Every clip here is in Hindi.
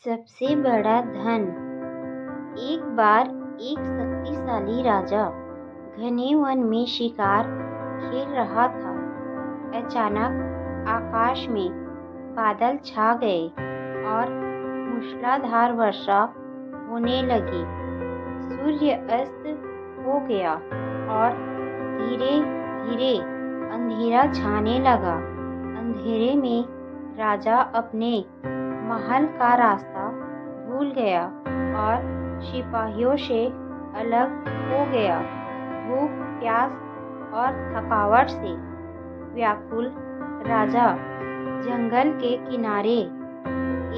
सबसे बड़ा धन। एक बार एक शक्तिशाली राजा घने वन में शिकार खेल रहा था। अचानक आकाश में बादल छा गए और मूसलाधार वर्षा होने लगी। सूर्य अस्त हो गया और धीरे धीरे अंधेरा छाने लगा। अंधेरे में राजा अपने महल का रास्ता भूल गया और सिपाहियों से अलग हो गया। भूख, प्यास और थकावट से व्याकुल राजा जंगल के किनारे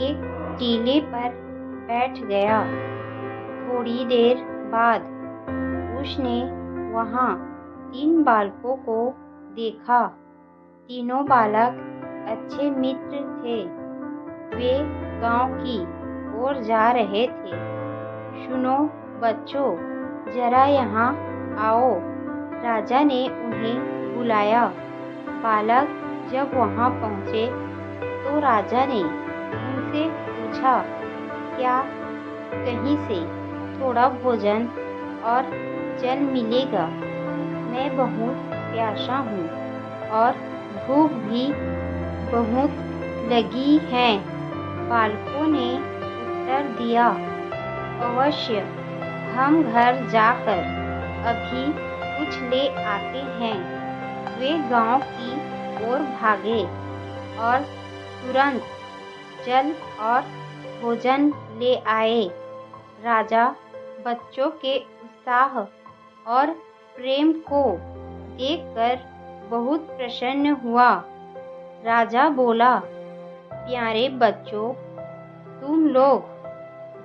एक टीले पर बैठ गया। थोड़ी देर बाद उसने वहां 3 बालकों को देखा। तीनों बालक अच्छे मित्र थे। वे गांव की ओर जा रहे थे। सुनो बच्चों, जरा यहाँ आओ, राजा ने उन्हें बुलाया। बालक जब वहाँ पहुँचे तो राजा ने उनसे पूछा, क्या कहीं से थोड़ा भोजन और जल मिलेगा? मैं बहुत प्यासा हूँ और भूख भी बहुत लगी है। बालकों ने उत्तर दिया, अवश्य, हम घर जाकर अभी कुछ ले आते हैं। वे गांव की ओर भागे और तुरंत जल और भोजन ले आए। राजा बच्चों के उत्साह और प्रेम को देखकर बहुत प्रसन्न हुआ। राजा बोला, प्यारे बच्चों, तुम लोग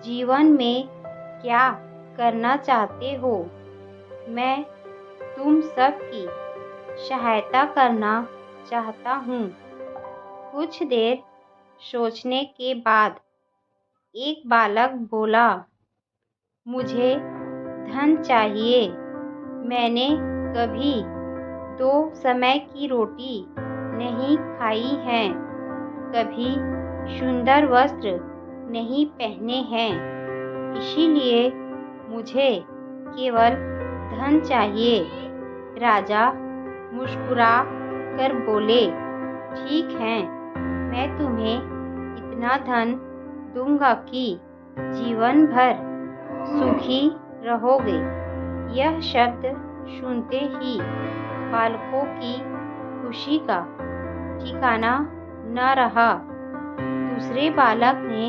जीवन में क्या करना चाहते हो? मैं तुम सबकी सहायता करना चाहता हूँ। कुछ देर सोचने के बाद एक बालक बोला, मुझे धन चाहिए। मैंने कभी 2 समय की रोटी नहीं खाई है, कभी सुंदर वस्त्र नहीं पहने हैं, इसीलिए मुझे केवल धन चाहिए। राजा मुस्कुरा कर बोले, ठीक है, मैं तुम्हें इतना धन दूंगा कि जीवन भर सुखी रहोगे। यह शब्द सुनते ही बालकों की खुशी का ठिकाना न रहा। दूसरे बालक ने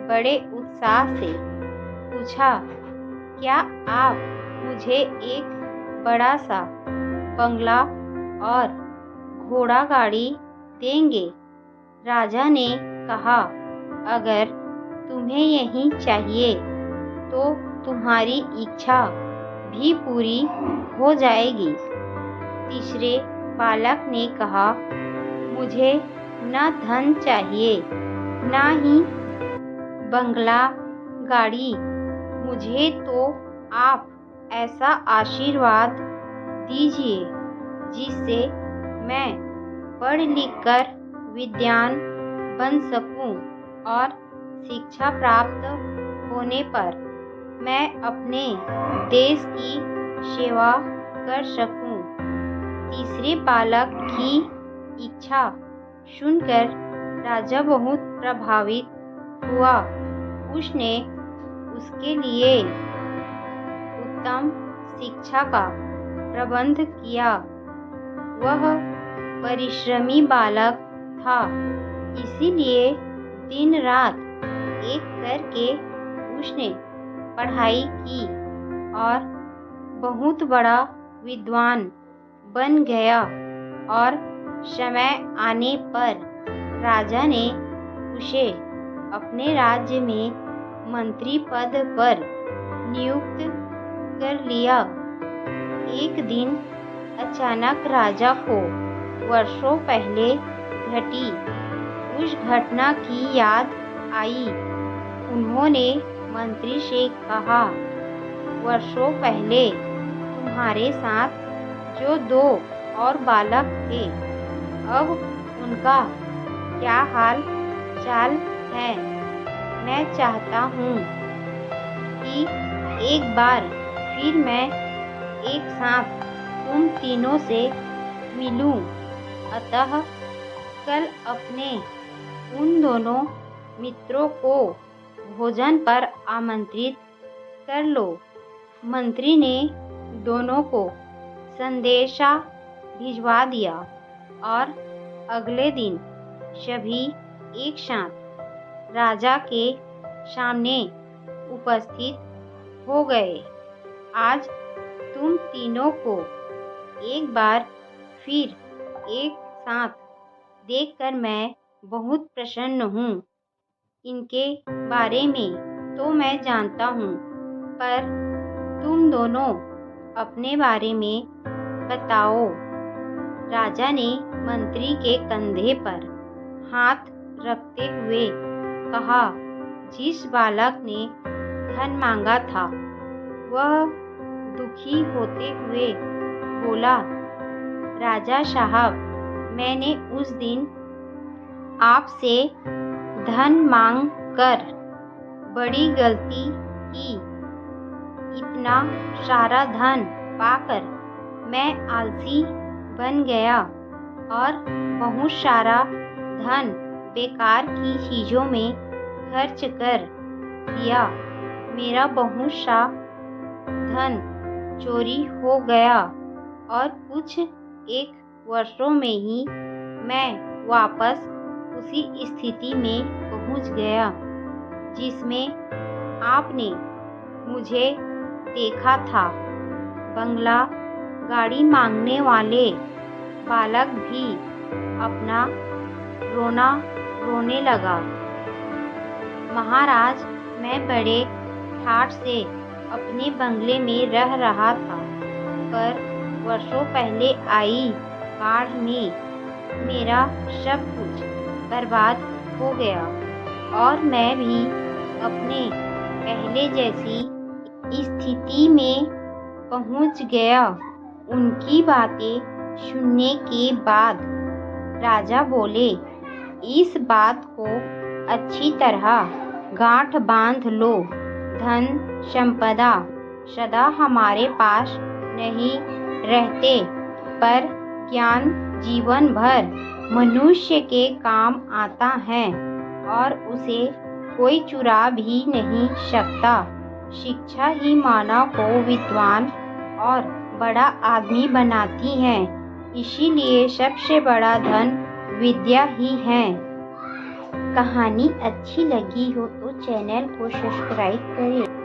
बड़े उत्साह से पूछा, क्या आप मुझे एक बड़ा सा बंगला और घोड़ा गाड़ी देंगे? राजा ने कहा, अगर तुम्हें यही चाहिए तो तुम्हारी इच्छा भी पूरी हो जाएगी। तीसरे बालक ने कहा, मुझे न धन चाहिए, न ही बंगला गाड़ी। मुझे तो आप ऐसा आशीर्वाद दीजिए जिससे मैं पढ़ लिख कर विद्वान बन सकूं और शिक्षा प्राप्त होने पर मैं अपने देश की सेवा कर सकूं। तीसरे बालक की इच्छा सुनकर राजा बहुत प्रभावित हुआ। उसने उसके लिए उत्तम शिक्षा का प्रबंध किया। वह परिश्रमी बालक था, इसीलिए दिन रात एक करके उसने पढ़ाई की और बहुत बड़ा विद्वान बन गया। और समय आने पर राजा ने उसे अपने राज्य में मंत्री पद पर नियुक्त कर लिया। एक दिन अचानक राजा को वर्षों पहले घटी उस घटना की याद आई। उन्होंने मंत्री से कहा, वर्षों पहले तुम्हारे साथ जो 2 और बालक थे, अब उनका क्या हाल चाल है? मैं चाहता हूँ कि एक बार फिर मैं एक साथ तुम तीनों से मिलूं। अतः कल अपने उन दोनों मित्रों को भोजन पर आमंत्रित कर लो। मंत्री ने दोनों को संदेशा भिजवा दिया और अगले दिन सभी एक साथ राजा के सामने उपस्थित हो गए। आज तुम तीनों को एक बार फिर एक साथ देखकर मैं बहुत प्रसन्न हूँ। इनके बारे में तो मैं जानता हूँ, पर तुम दोनों अपने बारे में बताओ। राजा ने मंत्री के कंधे पर हाथ रखते हुए कहा। जिस बालक ने धन मांगा था वह दुखी होते हुए बोला, राजा साहब, मैंने उस दिन आपसे धन मांग कर बड़ी गलती की। इतना सारा धन पाकर मैं आलसी बन गया और बहुत सारा धन बेकार की चीज़ों में खर्च कर दिया। मेरा बहुत सा धन चोरी हो गया और कुछ एक वर्षों में ही मैं वापस उसी स्थिति में पहुंच गया जिसमें आपने मुझे देखा था। बंगला, गाड़ी मांगने वाले बालक भी अपना रोना रोने लगा। महाराज, मैं बड़े ठाठ से अपने बंगले में रह रहा था, पर वर्षों पहले आई बाढ़ में मेरा सब कुछ बर्बाद हो गया और मैं भी अपने पहले जैसी स्थिति में पहुंच गया। उनकी बातें सुनने के बाद राजा बोले, इस बात को अच्छी तरह गांठ बांध लो। धन संपदा सदा हमारे पास नहीं रहते, पर ज्ञान जीवन भर मनुष्य के काम आता है और उसे कोई चुरा भी नहीं सकता। शिक्षा ही मानव को विद्वान और बड़ा आदमी बनाती है। इसीलिए सबसे बड़ा धन विद्या ही है। कहानी अच्छी लगी हो तो चैनल को सब्सक्राइब करें।